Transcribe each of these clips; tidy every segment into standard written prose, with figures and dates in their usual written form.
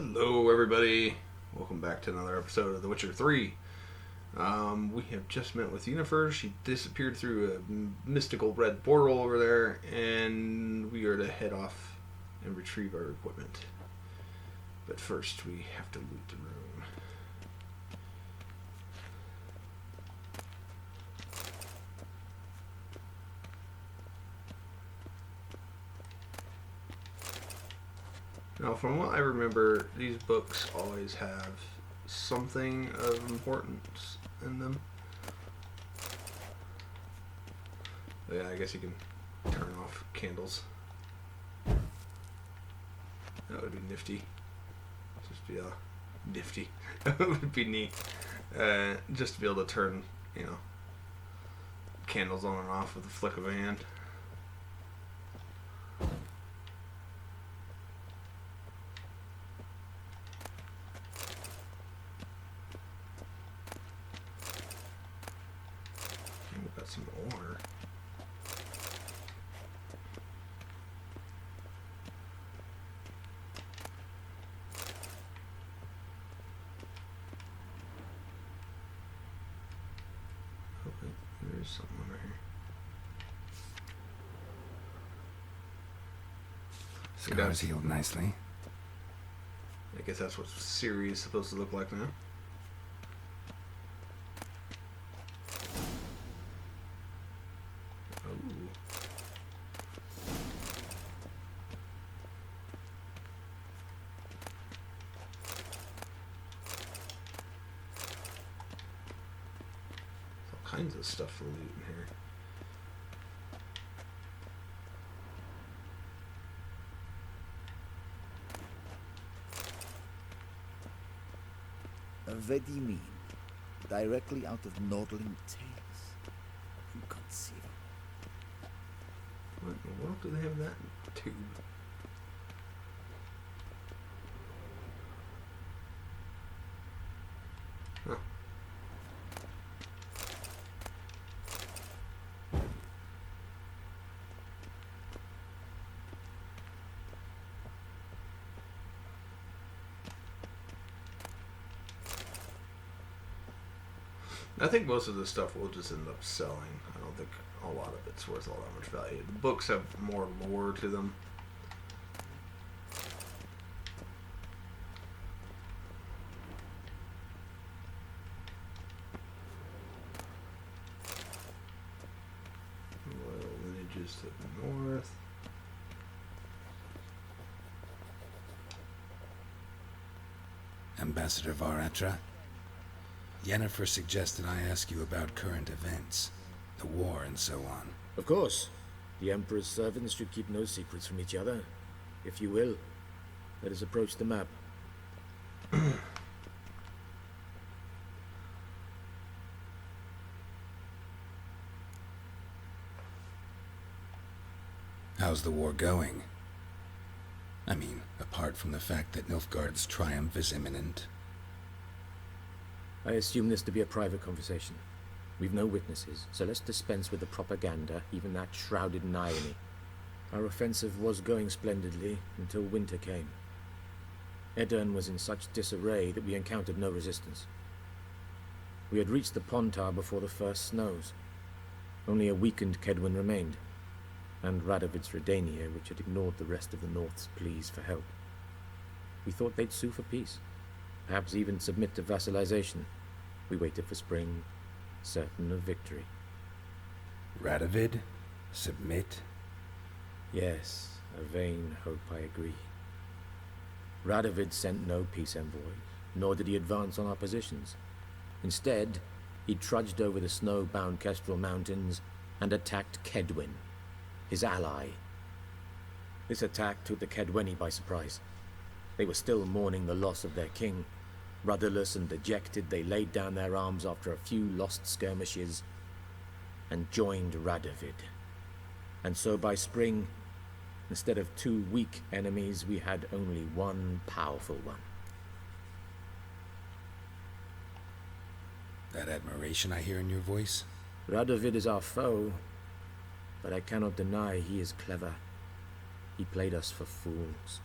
Hello, everybody. Welcome back to another episode of The Witcher 3. We have just met with Yennefer. She disappeared through a mystical red portal over there, and we are to head off and retrieve our equipment. But first, we have to loot the room. Now, from what I remember, these books always have something of importance in them. But yeah, I guess you can turn off candles. That would be nifty. Just be nifty. That would be neat. Just to be able to turn, candles on and off with a flick of a hand. Some ore. Okay, there's something over here. Scars healed nicely. I guess that's what Ciri is supposed to look like now. Kinds of stuff to loot in here. What do you mean? Directly out of Nordling tales? Inconceivable. What in the world do they have that tube? Huh. I think most of the stuff we'll just end up selling. I don't think a lot of it's worth all that much value. The books have more lore to them. Royal lineages to the north. Ambassador Varatra, Yennefer suggested I ask you about current events, the war and so on. Of course. The Emperor's servants should keep no secrets from each other. If you will, let us approach the map. How's the war going? I mean, apart from the fact that Nilfgaard's triumph is imminent. I assume this to be a private conversation. We've no witnesses, so let's dispense with the propaganda, even that shrouded in irony. Our offensive was going splendidly until winter came. Edirn was in such disarray that we encountered no resistance. We had reached the Pontar before the first snows. Only a weakened Kedwin remained, and Radovid's Redania, which had ignored the rest of the North's pleas for help. We thought they'd sue for peace. Perhaps even submit to vassalization. We waited for spring, certain of victory. Radovid? Submit? Yes, a vain hope, I agree. Radovid sent no peace envoys, nor did he advance on our positions. Instead, he trudged over the snow-bound Kestrel Mountains and attacked Kedwin, his ally. This attack took the Kedweni by surprise. They were still mourning the loss of their king. Rudderless and dejected, they laid down their arms after a few lost skirmishes and joined Radovid. And so by spring, instead of two weak enemies, we had only one powerful one. That admiration I hear in your voice? Radovid is our foe, but I cannot deny he is clever. He played us for fools.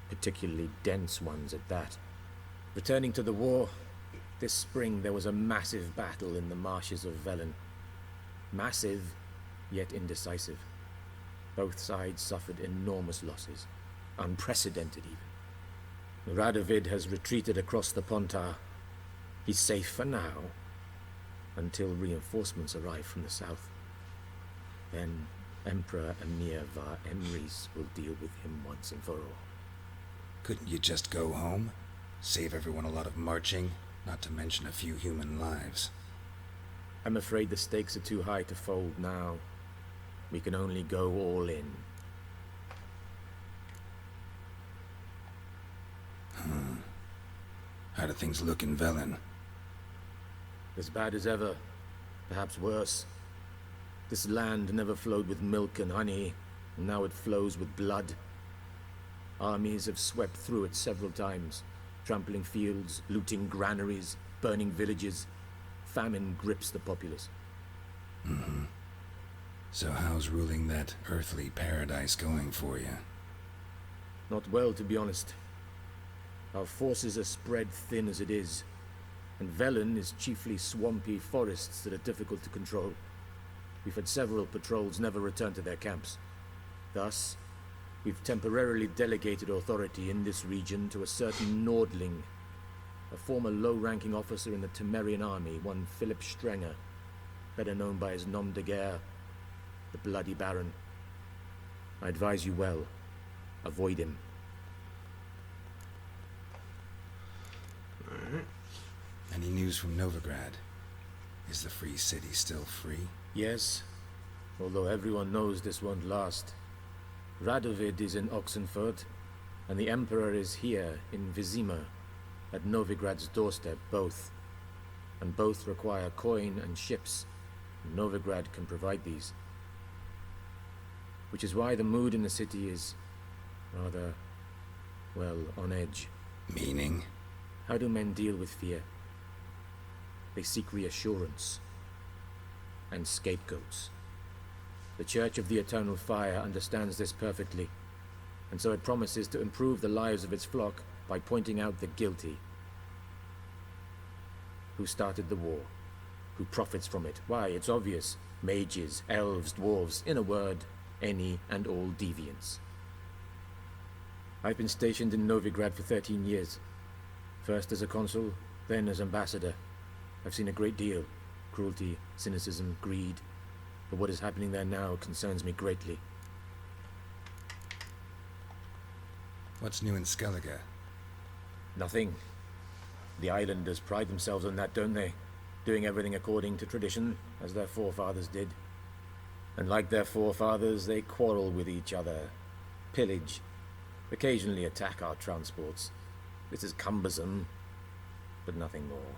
particularly dense ones at that. Returning to the war, this spring there was a massive battle in the marshes of Velen. Massive, yet indecisive. Both sides suffered enormous losses, unprecedented even. Radovid has retreated across the Pontar. He's safe for now, until reinforcements arrive from the south. Then Emperor Emir var Emrys will deal with him once and for all. Couldn't you just go home? Save everyone a lot of marching, not to mention a few human lives. I'm afraid the stakes are too high to fold now. We can only go all in. How do things look in Velen? As bad as ever, perhaps worse. This land never flowed with milk and honey, and now it flows with blood. Armies have swept through it several times, trampling fields, looting granaries, burning villages. Famine grips the populace. So how's ruling that earthly paradise going for you? Not well, to be honest. Our forces are spread thin as it is, and Velen is chiefly swampy forests that are difficult to control. We've had several patrols never return to their camps. Thus, we've temporarily delegated authority in this region to a certain Nordling, a former low-ranking officer in the Temerian army, one Philip Strenger, better known by his nom de guerre, the Bloody Baron. I advise you well. Avoid him. Any news from Novigrad? Is the free city still free? Yes, although everyone knows this won't last. Radovid is in Oxenfurt, and the Emperor is here in Vizima, at Novigrad's doorstep, both. And both require coin and ships. Novigrad can provide these. Which is why the mood in the city is rather, well, on edge. Meaning? How do men deal with fear? They seek reassurance and scapegoats. The Church of the Eternal Fire understands this perfectly, and so it promises to improve the lives of its flock by pointing out the guilty. Who started the war? Who profits from it? Why, it's obvious. Mages, elves, dwarves, in a word, any and all deviants. I've been stationed in Novigrad for 13 years. First as a consul, then as ambassador. I've seen a great deal. Cruelty, cynicism, greed. But what is happening there now concerns me greatly. What's new in Skellige? Nothing. The islanders pride themselves on that, don't they? Doing everything according to tradition, as their forefathers did. And like their forefathers, they quarrel with each other, pillage, occasionally attack our transports. This is cumbersome, but nothing more.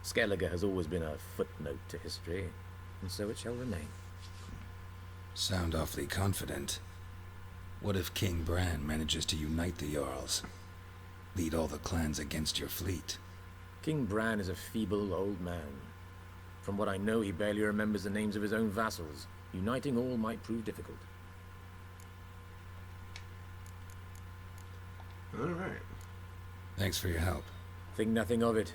Skellige has always been a footnote to history, and so it shall remain. Sound awfully confident. What if King Bran manages to unite the Jarls? Lead all the clans against your fleet? King Bran is a feeble old man. From what I know, he barely remembers the names of his own vassals. Uniting all might prove difficult. All right. Thanks for your help. Think nothing of it.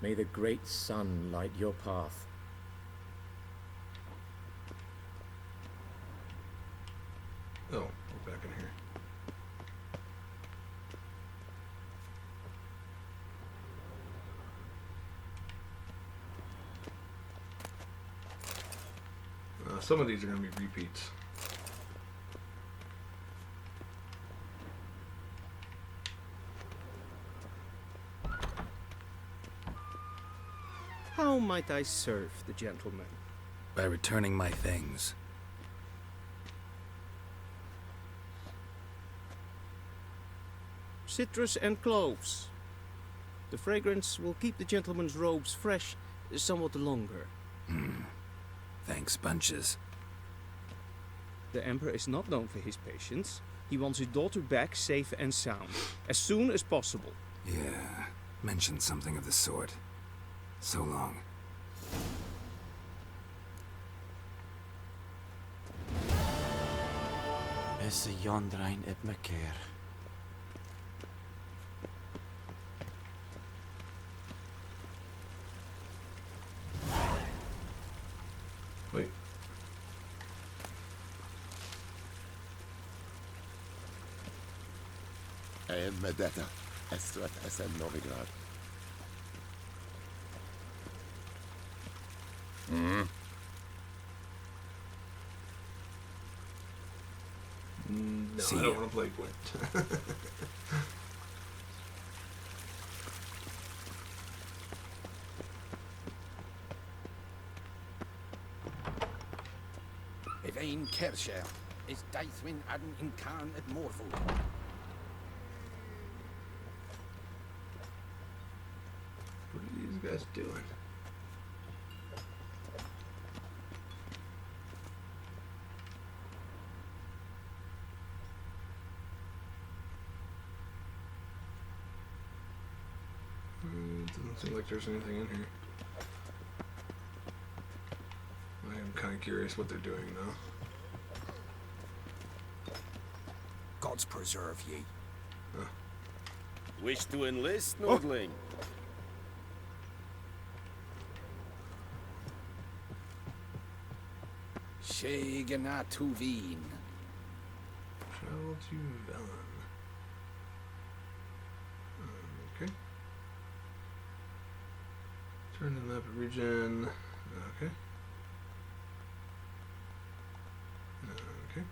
May the great sun light your path. Oh, we're back in here. Some of these are going to be repeats. How might I serve the gentleman? By returning my things. Citrus and cloves. The fragrance will keep the gentleman's robes fresh somewhat longer. Thanks, bunches. The Emperor is not known for his patience. He wants his daughter back safe and sound, as soon as possible. Yeah, mentioned something of the sort. So long. Is Jondrein et me keer. Medetta, Estrat SM Novigrad. No, See I don't ya. want to play Gwent. Evain Kersher is Daithwin Adden in Khan at Morville. What are these guys doing? Doesn't seem like there's anything in here. I am kind of curious what they're doing now. Gods preserve ye. Wish to enlist, Nordling? Shegana Tuvin. Travel to Velen. Okay. Turn to the map of region. Okay. Okay.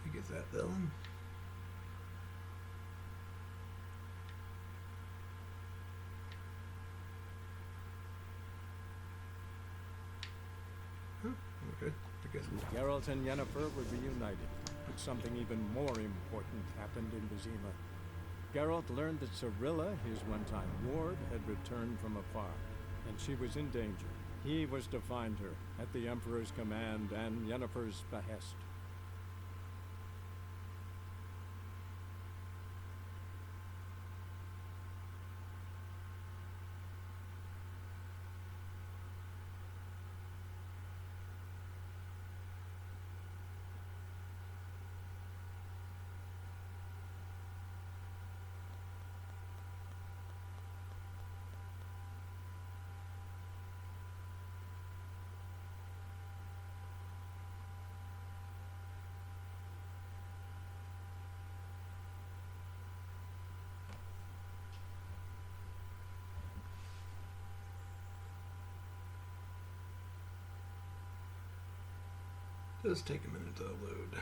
I get that villain. Okay, I guess. Geralt and Yennefer were reunited, but something even more important happened in Vizima. Geralt learned that Cyrilla, his one-time ward, had returned from afar, and she was in danger. He was to find her, at the Emperor's command and Yennefer's behest. Does take a minute to load.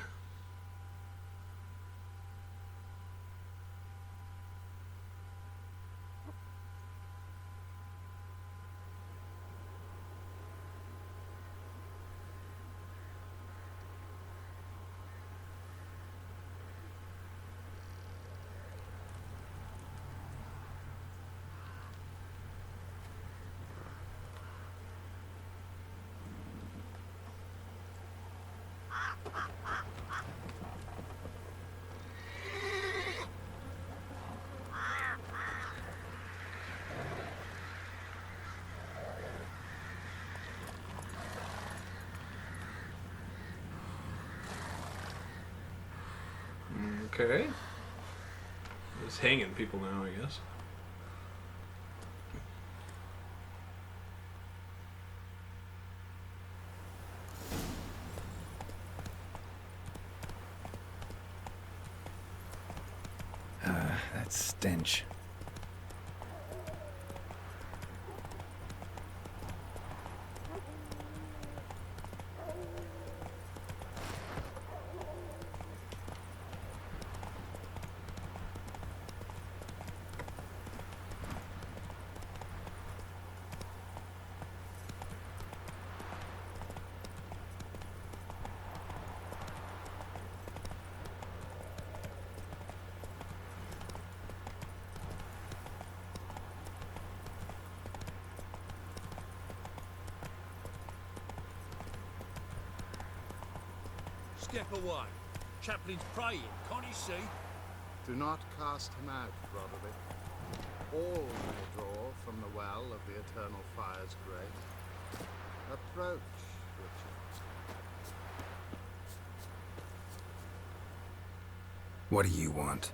Okay. It's hanging people now, I guess. That stench. Step away. Chaplain's praying, can't you see? Do not cast him out, Roderick. All may draw from the well of the eternal fire's grace. Approach, Richard. What do you want?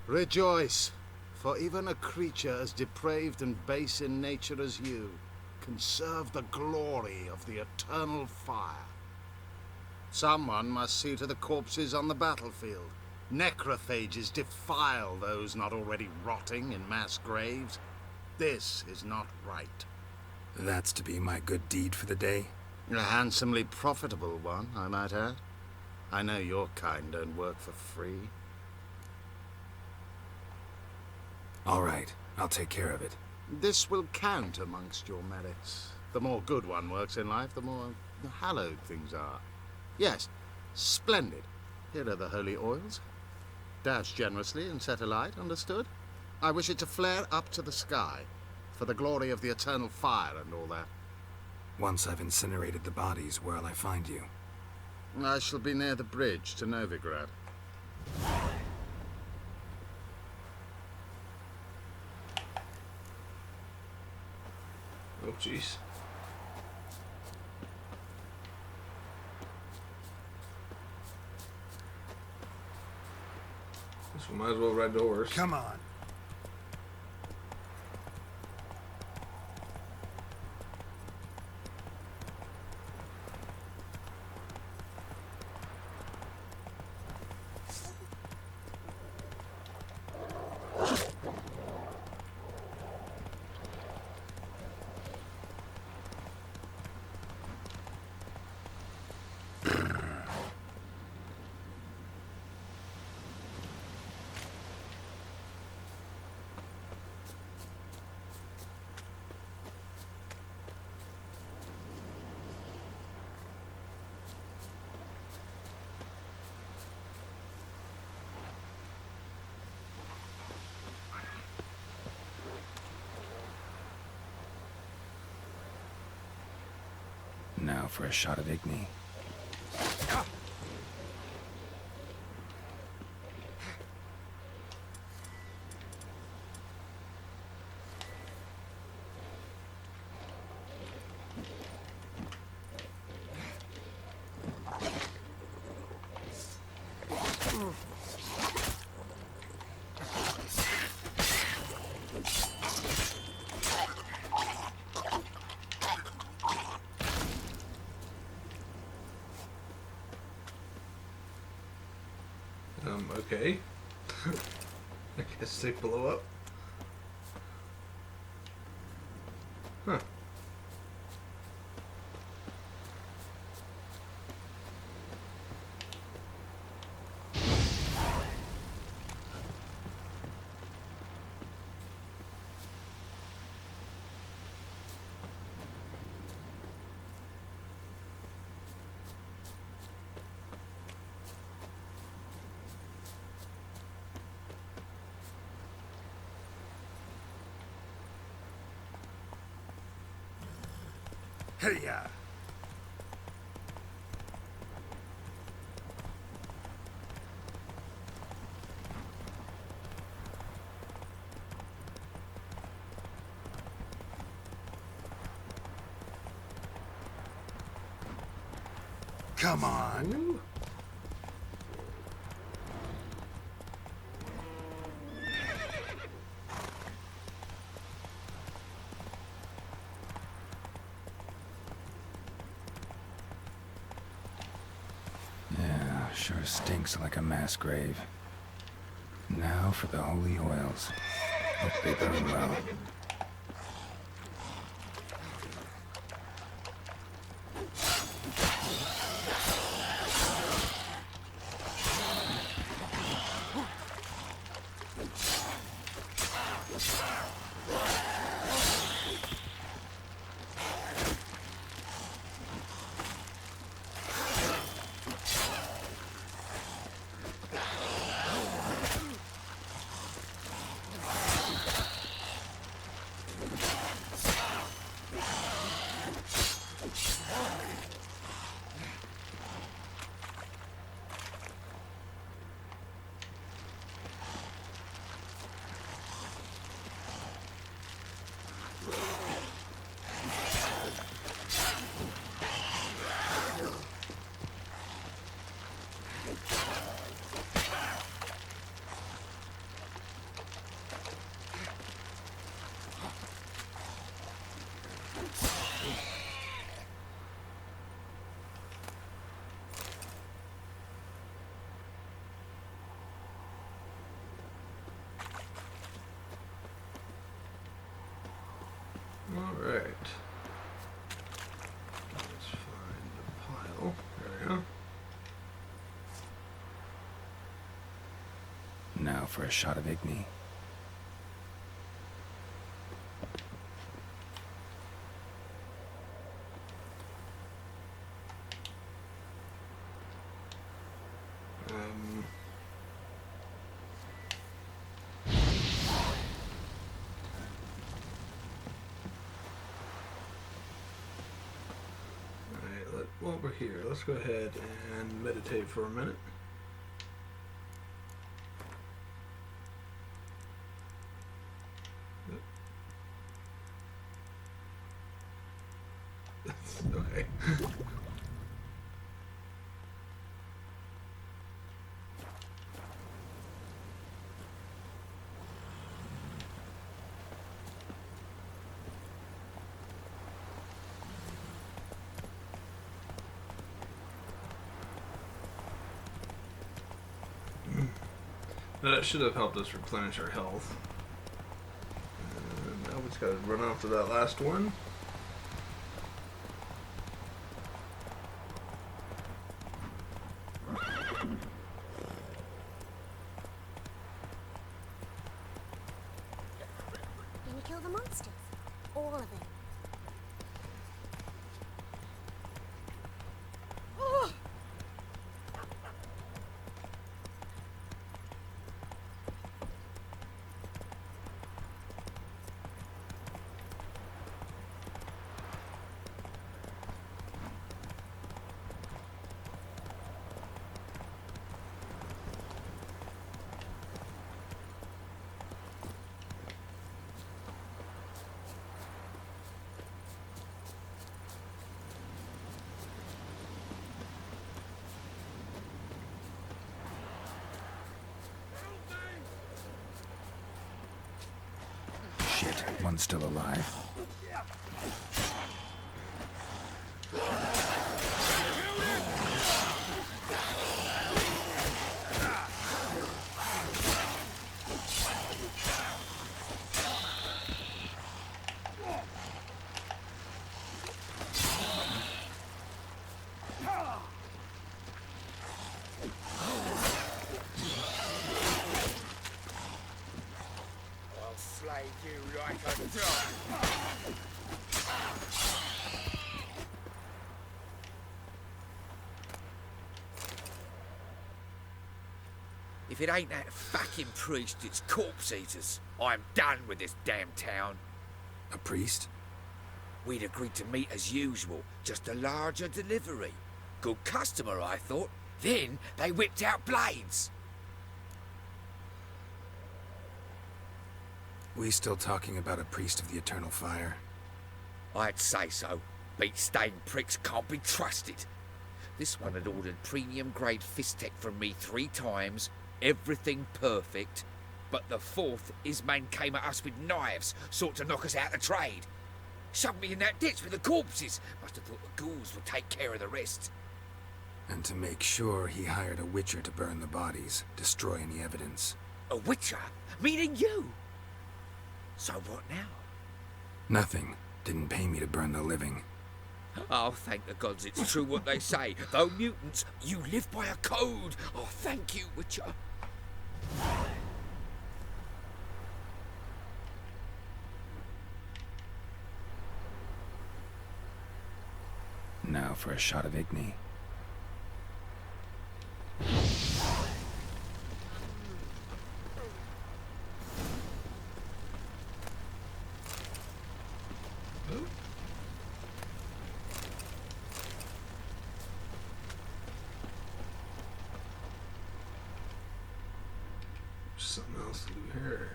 Rejoice, for even a creature as depraved and base in nature as you can serve the glory of the eternal fire. Someone must see to the corpses on the battlefield. Necrophages defile those not already rotting in mass graves. This is not right. That's to be my good deed for the day? A handsomely profitable one, I might add. I know your kind don't work for free. All right, I'll take care of it. This will count amongst your merits. The more good one works in life, the more hallowed things are. Yes, splendid. Here are the holy oils. Dash generously and set alight, understood? I wish it to flare up to the sky, for the glory of the eternal fire and all that. Once I've incinerated the bodies, where'll I find you? I shall be near the bridge to Novigrad. Oh, jeez. Guess we might as well ride the horse. Come on. Now for a shot at Igni. Okay. I guess they blow up. Huh. Hey-ya! Come on! Sure stinks like a mass grave. Now for the holy oils. Hope they burn well. for a shot of Igni. While we're here, let's go ahead and meditate for a minute. Okay. That should have helped us replenish our health. And now we just gotta run off to that last one. Gonna kill the monsters. All of them. Shit, one's still alive. You like a dog. If it ain't that fucking priest, it's corpse eaters. I'm done with this damn town. A priest? We'd agreed to meet as usual, just a larger delivery. Good customer, I thought. Then they whipped out blades. We still talking about a priest of the eternal fire? I'd say so. Beat-stained pricks can't be trusted. This one had ordered premium-grade fisstech from me 3 times, everything perfect, but the 4th, his man came at us with knives, sought to knock us out of trade. Shoved me in that ditch with the corpses. Must have thought the ghouls would take care of the rest. And to make sure, he hired a witcher to burn the bodies, destroy any evidence. A witcher? Meaning you? So what now? Nothing. Didn't pay me to burn the living. Oh, thank the gods it's true what they say. Though mutants, you live by a code. Oh, thank you, Witcher. Now for a shot of Igni. Something else to do here.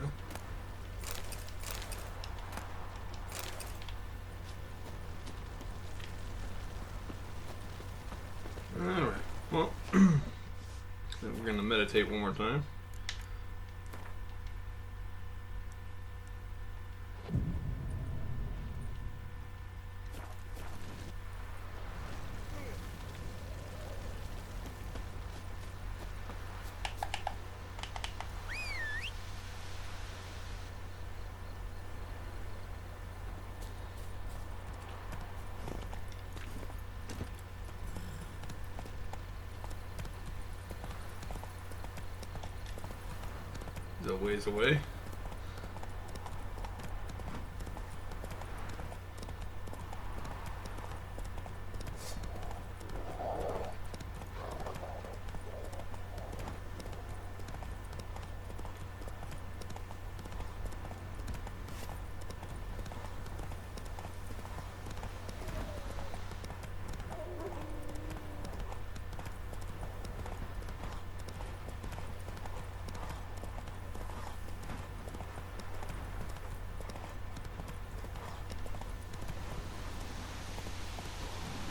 Alright, well, we're going to meditate one more time. Still ways away.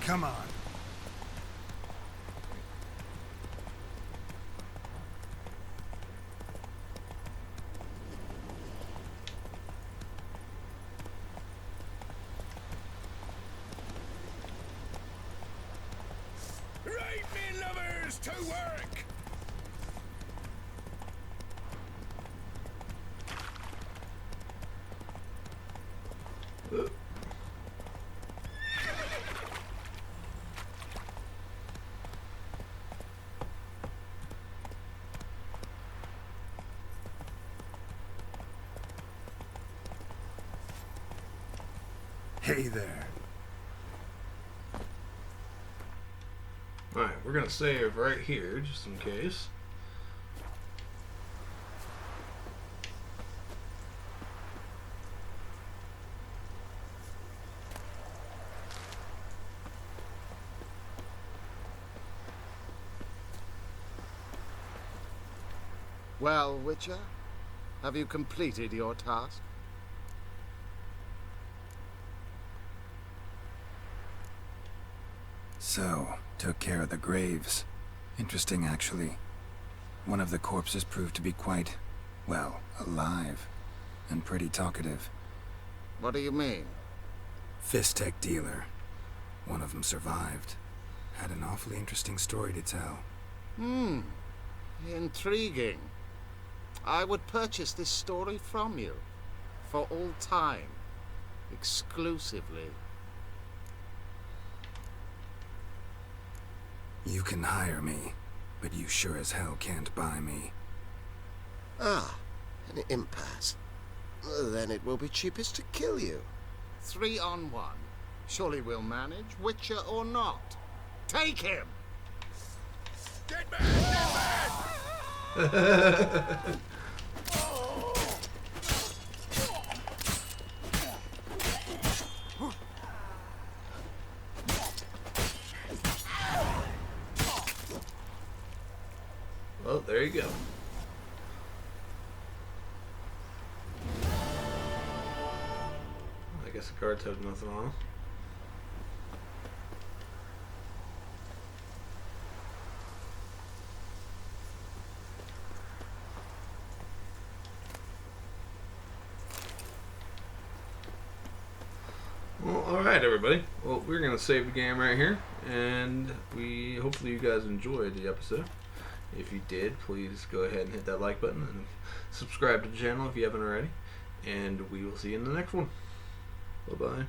Come on. Right, me lovers, to work! Hey there. Alright, we're gonna save right here, just in case. Well, Witcher, have you completed your task? So, took care of the graves. Interesting, actually. One of the corpses proved to be quite, well, alive. And pretty talkative. What do you mean? Fist tech dealer. One of them survived. Had an awfully interesting story to tell. Intriguing. I would purchase this story from you. For all time. Exclusively. You can hire me, but you sure as hell can't buy me. Ah, an impasse. Then it will be cheapest to kill you. 3 on 1. Surely we'll manage, Witcher or not. Take him! Dead man! Dead man! Well, there you go. I guess the cards have nothing on them. Well, alright everybody. Well, we're going to save the game right here, and hopefully you guys enjoyed the episode. If you did, please go ahead and hit that like button and subscribe to the channel if you haven't already. And we will see you in the next one. Bye-bye.